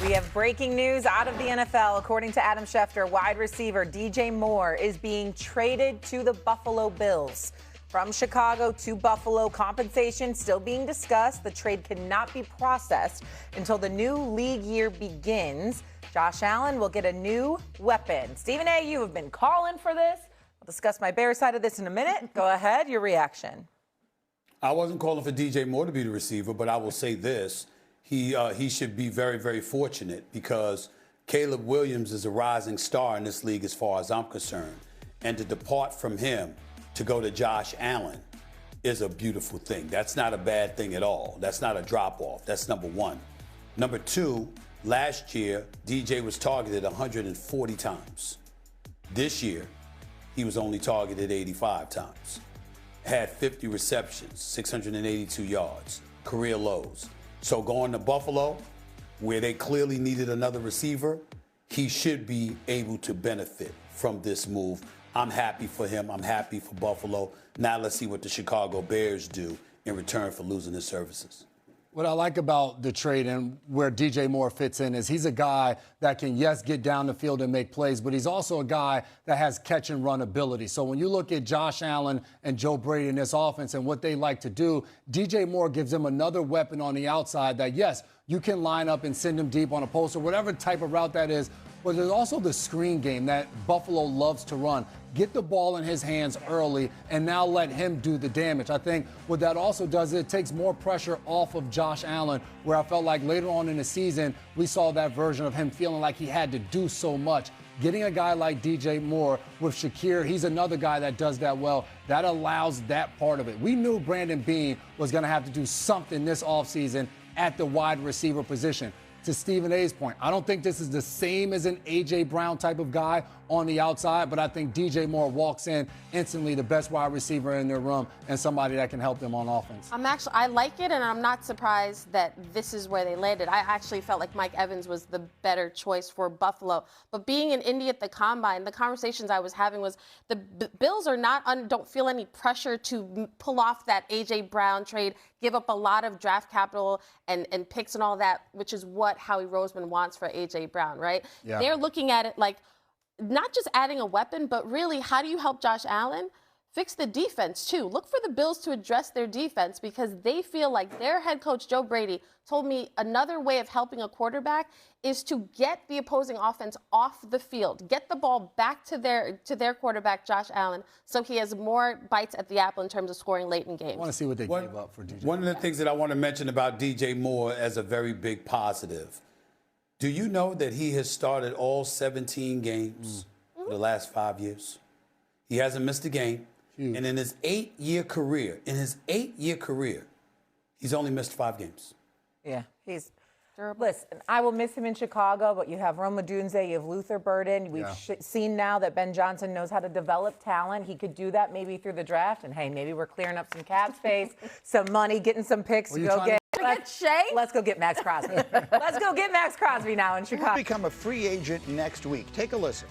We have breaking news out of the NFL. According to Adam Schefter, wide receiver DJ Moore is being traded to the Buffalo Bills. From Chicago to Buffalo, compensation still being discussed. The trade cannot be processed until the new league year begins. Josh Allen will get a new weapon. Stephen A., you have been calling for this. I'll discuss my Bears side of this in a minute. Go ahead, your reaction. I wasn't calling for DJ Moore to be the receiver, but I will say this. He should be very, very fortunate because Caleb Williams is a rising star in this league as far as I'm concerned. And to depart from him to go to Josh Allen is a beautiful thing. That's not a bad thing at all. That's not a drop-off. That's number one. Number two, last year, DJ was targeted 140 times. This year, he was only targeted 85 times. Had 50 receptions, 682 yards, career lows. So going to Buffalo, where they clearly needed another receiver, he should be able to benefit from this move. I'm happy for him. I'm happy for Buffalo. Now let's see what the Chicago Bears do in return for losing his services. What I like about the trade and where DJ Moore fits in is he's a guy that can, yes, get down the field and make plays, but he's also a guy that has catch and run ability. So when you look at Josh Allen and Joe Brady in this offense and what they like to do, DJ Moore gives them another weapon on the outside that, yes, you can line up and send him deep on a post or whatever type of route that is. But there's also the screen game that Buffalo loves to run. Get the ball in his hands early and now let him do the damage. I think what that also does is it takes more pressure off of Josh Allen, where I felt like later on in the season, we saw that version of him feeling like he had to do so much. Getting a guy like DJ Moore with Shakir, he's another guy that does that well. That allows that part of it. We knew Brandon Beane was going to have to do something this offseason at the wide receiver position. To Stephen A's point, I don't think this is the same as an A.J. Brown type of guy on the outside, but I think DJ Moore walks in instantly the best wide receiver in their room and somebody that can help them on offense. I like it, and I'm not surprised that this is where they landed. I actually felt like Mike Evans was the better choice for Buffalo. But being in Indy at the Combine, the conversations I was having was the Bills are don't feel any pressure to pull off that A.J. Brown trade, give up a lot of draft capital and picks and all that, which is what Howie Roseman wants for A.J. Brown, right? Yeah. They're looking at it like not just adding a weapon, but really how do you help Josh Allen fix the defense too? Look for the Bills to address their defense because they feel like their head coach, Joe Brady, told me another way of helping a quarterback is to get the opposing offense off the field, get the ball back to their quarterback, Josh Allen, so he has more bites at the apple in terms of scoring late in games. I want to see what they gave up for DJ. One of the things that I want to mention about DJ Moore as a very big positive, do you know that he has started all 17 games for the last 5 years? He hasn't missed a game. And in his 8-year career, he's only missed 5 games. Yeah, he's durable. Listen, I will miss him in Chicago, but you have Rome Odunze, you have Luther Burden. We've seen now that Ben Johnson knows how to develop talent. He could do that maybe through the draft. And, hey, maybe we're clearing up some cap space, some money, getting some picks to go get. Let's go get Max Crosby. Let's go get Max Crosby now in Chicago. Become a free agent next week. Take a listen.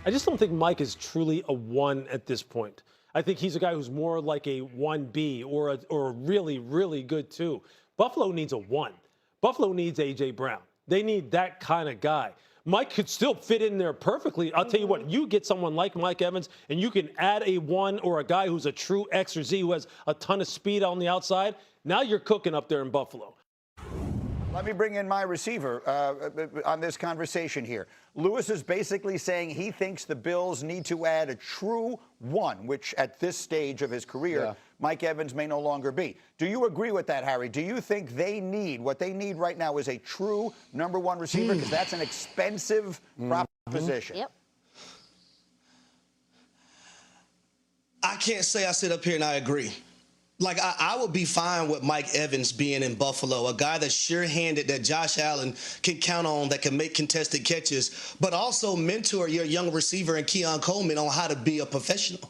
I just don't think Mike is truly a 1 at this point. I think he's a guy who's more like a 1B or a really, really good 2. Buffalo needs a 1. Buffalo needs A.J. Brown. They need that kind of guy. Mike could still fit in there perfectly. I'll tell you what, you get someone like Mike Evans, and you can add a 1 or a guy who's a true X or Z who has a ton of speed on the outside. Now you're cooking up there in Buffalo. Let me bring in my receiver on this conversation here. Lewis is basically saying he thinks the Bills need to add a true 1, which at this stage of his career, Mike Evans may no longer be. Do you agree with that, Harry? Do you think what they need right now is a true number 1 receiver? Because that's an expensive proposition. Yep. I can't say I sit up here and I agree. Like, I would be fine with Mike Evans being in Buffalo, a guy that's sure-handed, that Josh Allen can count on, that can make contested catches, but also mentor your young receiver and Keon Coleman on how to be a professional.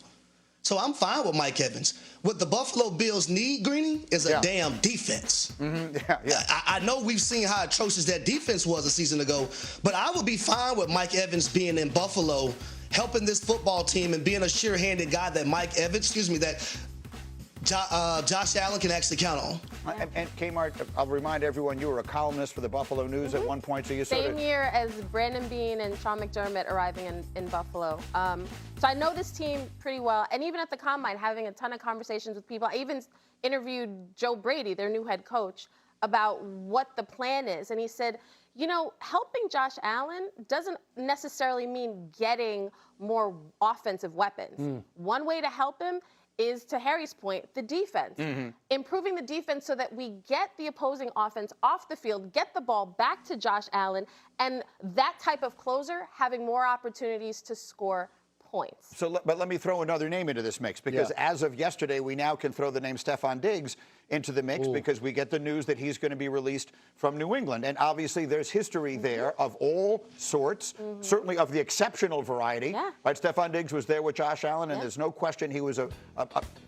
So I'm fine with Mike Evans. What the Buffalo Bills need, Greeny, is a damn defense. I know we've seen how atrocious that defense was a season ago, but I would be fine with Mike Evans being in Buffalo, helping this football team and being a sure-handed guy that Josh Allen can actually count on. And Kmart, I'll remind everyone you were a columnist for the Buffalo News at one point, so you sort of... Same year as Brandon Beane and Sean McDermott arriving in Buffalo. So I know this team pretty well, and even at the Combine, having a ton of conversations with people. I even interviewed Joe Brady, their new head coach, about what the plan is, and he said, you know, helping Josh Allen doesn't necessarily mean getting more offensive weapons. One way to help him is, to Harry's point, the defense. Improving the defense so that we get the opposing offense off the field, get the ball back to Josh Allen, and that type of closer having more opportunities to score points. But let me throw another name into this mix, because as of yesterday, we now can throw the name Stefon Diggs into the mix because we get the news that he's going to be released from New England. And obviously there's history there of all sorts, certainly of the exceptional variety. Right? Stefon Diggs was there with Josh Allen, and there's no question he was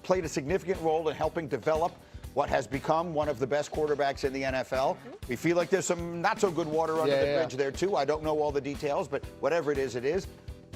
played a significant role in helping develop what has become one of the best quarterbacks in the NFL. We feel like there's some not so good water under the bridge there too. I don't know all the details, but whatever it is, it is.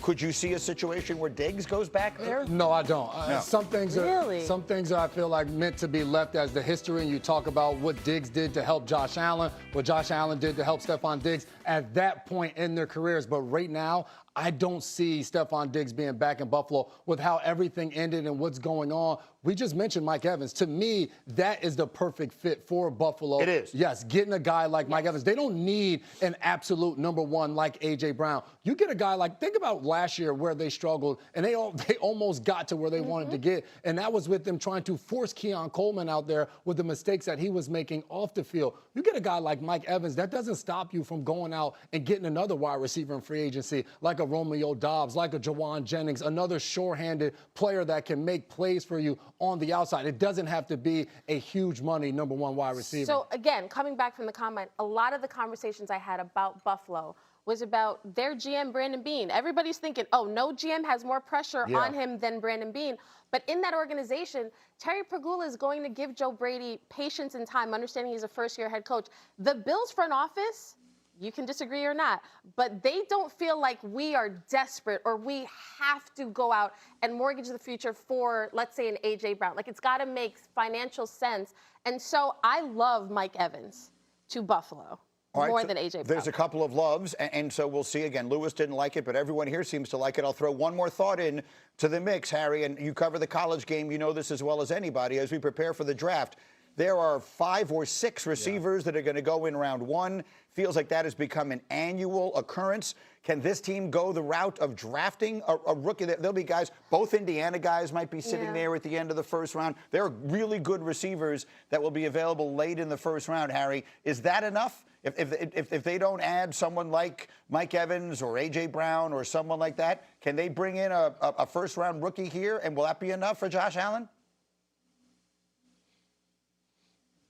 Could you see a situation where Diggs goes back there? No, I don't. No. Some things are, I feel like, meant to be left as the history, and you talk about what Diggs did to help Josh Allen, what Josh Allen did to help Stefon Diggs at that point in their careers. But right now, I don't see Stefon Diggs being back in Buffalo with how everything ended and what's going on. We just mentioned Mike Evans. To me, that is the perfect fit for Buffalo. It is. Yes, getting a guy like Mike Evans. They don't need an absolute number one like A.J. Brown. You get a guy like, think about last year where they struggled, and they almost got to where they wanted to get, and that was with them trying to force Keon Coleman out there with the mistakes that he was making off the field. You get a guy like Mike Evans, that doesn't stop you from going out and getting another wide receiver in free agency, like a Romeo Doubs, like a Jawan Jennings, another sure-handed player that can make plays for you on the outside. It doesn't have to be a huge money number one wide receiver. So again, coming back from the Combine, a lot of the conversations I had about Buffalo was about their GM, Brandon Beane. Everybody's thinking, oh, no GM has more pressure on him than Brandon Beane. But in that organization, Terry Pegula is going to give Joe Brady patience and time, understanding he's a first-year head coach. The Bills front office, you can disagree or not, but they don't feel like we are desperate or we have to go out and mortgage the future for, let's say, an A.J. Brown. Like, it's got to make financial sense. And so I love Mike Evans to Buffalo more than A.J. Brown. There's a couple of loves, and so we'll see. Again, Lewis didn't like it, but everyone here seems to like it. I'll throw one more thought in to the mix, Harry, and you cover the college game. You know this as well as anybody. As we prepare for the draft, there are 5 or 6 receivers that are going to go in round 1. Feels like that has become an annual occurrence. Can this team go the route of drafting a rookie? There'll be guys, both Indiana guys might be sitting there at the end of the first round. There are really good receivers that will be available late in the first round, Harry. Is that enough? If they don't add someone like Mike Evans or A.J. Brown or someone like that, can they bring in a first-round rookie here, and will that be enough for Josh Allen?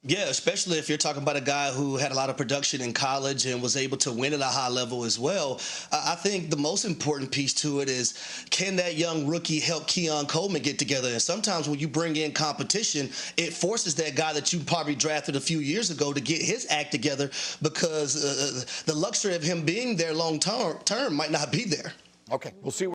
Yeah, especially if you're talking about a guy who had a lot of production in college and was able to win at a high level as well. I think the most important piece to it is, can that young rookie help Keon Coleman get together? And sometimes when you bring in competition, it forces that guy that you probably drafted a few years ago to get his act together, because the luxury of him being there long term might not be there. Okay, we'll see.